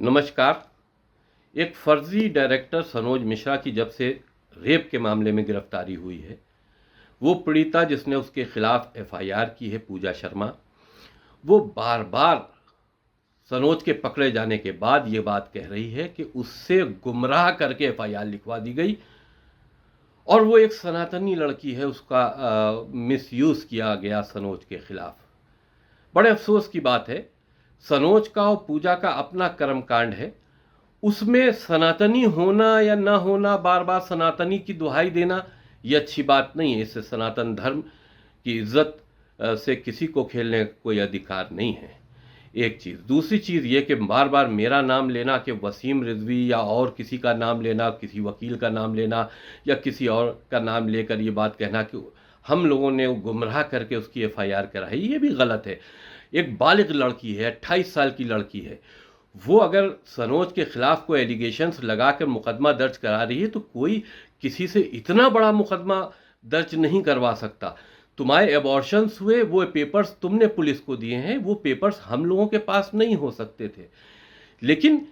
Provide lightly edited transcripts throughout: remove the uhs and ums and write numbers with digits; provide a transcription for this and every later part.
नमस्कार। एक फर्जी डायरेक्टर सनोज मिश्रा की जब से रेप के मामले में गिरफ्तारी हुई है, वो पीड़िता जिसने उसके खिलाफ एफआईआर की है, पूजा शर्मा, वो बार बार सनोज के पकड़े जाने के बाद ये बात कह रही है कि उससे गुमराह करके एफआईआर लिखवा दी गई और वो एक सनातनी लड़की है, उसका मिसयूज किया गया सनोज के खिलाफ। बड़े अफसोस की बात है, सनोज का और पूजा का अपना कर्मकांड है, उसमें सनातनी होना या ना होना, बार बार सनातनी की दुहाई देना, ये अच्छी बात नहीं है। इससे सनातन धर्म की इज्जत से किसी को खेलने का कोई अधिकार नहीं है। एक चीज़। दूसरी चीज़ ये कि बार बार मेरा नाम लेना, कि वसीम रिजवी या और किसी का नाम लेना, किसी वकील का नाम लेना या किसी और का नाम लेकर ये बात कहना कि हम लोगों ने गुमराह करके उसकी एफआईआर कराई, ये भी गलत है। एक बालिग लड़की है, 28 साल की लड़की है, वो अगर सनोज के खिलाफ कोई एलिगेशंस लगाकर मुकदमा दर्ज करा रही है तो कोई किसी से इतना बड़ा मुकदमा दर्ज नहीं करवा सकता। तुम्हारे एबॉर्शंस हुए, वो पेपर्स तुमने पुलिस को दिए हैं, वो पेपर्स हम लोगों के पास नहीं हो सकते थे। लेकिन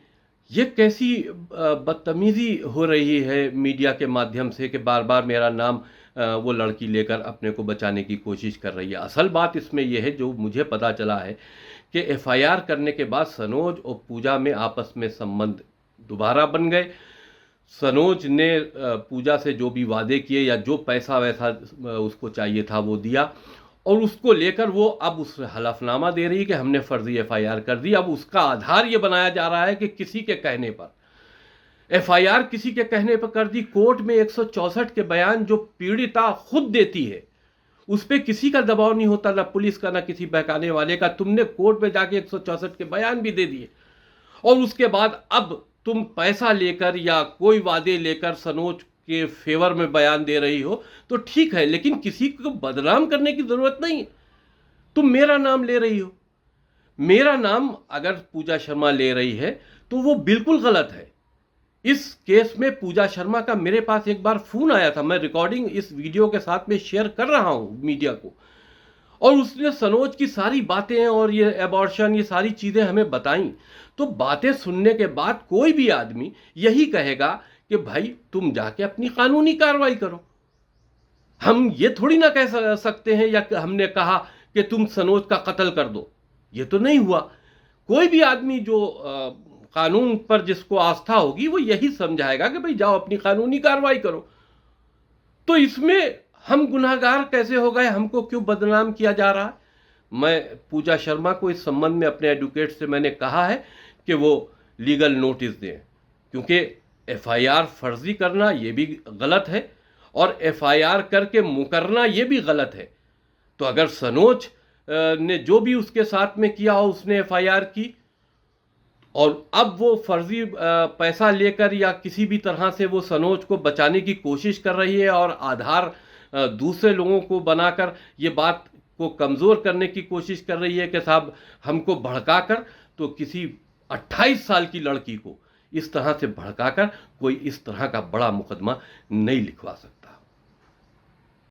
ये कैसी बदतमीजी हो रही है मीडिया के माध्यम से कि बार बार मेरा नाम वो लड़की लेकर अपने को बचाने की कोशिश कर रही है। असल बात इसमें यह है, जो मुझे पता चला है, कि एफआईआर करने के बाद सनोज और पूजा में आपस में संबंध दोबारा बन गए। सनोज ने पूजा से जो भी वादे किए या जो पैसा वैसा उसको चाहिए था वो दिया, और उसको लेकर वो अब उस हलफनामा दे रही है कि हमने फर्जी एफआईआर कर दी। अब उसका आधार ये बनाया जा रहा है कि किसी के कहने पर एफआईआर किसी के कहने पर कर दी। कोर्ट में 164 के बयान जो पीड़िता खुद देती है, उस पर किसी का दबाव नहीं होता, ना पुलिस का ना किसी बहकाने वाले का। तुमने कोर्ट में जाके 164 के बयान भी दे दिए और उसके बाद अब तुम पैसा लेकर या कोई वादे लेकर सनोज के फेवर में बयान दे रही हो तो ठीक है, लेकिन किसी को बदनाम करने की जरूरत नहीं है। तुम मेरा नाम ले रही हो, मेरा नाम अगर पूजा शर्मा ले रही है तो वो बिल्कुल गलत है। इस केस में पूजा शर्मा का मेरे पास एक बार फोन आया था, मैं रिकॉर्डिंग इस वीडियो के साथ में शेयर कर रहा हूं मीडिया को, और उसने सनोज की सारी बातें और ये एबॉर्शन, ये सारी चीजें हमें बताई। तो बातें सुनने के बाद कोई भी आदमी यही कहेगा कि भाई तुम जाके अपनी कानूनी कार्रवाई करो। हम ये थोड़ी ना कह सकते हैं या हमने कहा कि तुम सनोज का कत्ल कर दो, ये तो नहीं हुआ। कोई भी आदमी जो कानून पर जिसको आस्था होगी वो यही समझाएगा कि भाई जाओ अपनी कानूनी कार्रवाई करो। तो इसमें हम गुनाहगार कैसे हो गए, हमको क्यों बदनाम किया जा रहा है? मैं पूजा शर्मा को इस संबंध में अपने एडवोकेट से मैंने कहा है कि वो लीगल नोटिस दें, क्योंकि एफआईआर फर्जी करना ये भी गलत है और एफआईआर करके मुकरना ये भी गलत है। तो अगर सनोज ने जो भी उसके साथ में किया हो, उसने एफआईआर की और अब वो फर्जी पैसा लेकर या किसी भी तरह से वो सनोज को बचाने की कोशिश कर रही है और आधार दूसरे लोगों को बनाकर ये बात को कमज़ोर करने की कोशिश कर रही है कि साहब हमको भड़काकर, तो किसी 28 साल की लड़की को इस तरह से भड़काकर कोई इस तरह का बड़ा मुकदमा नहीं लिखवा सकता।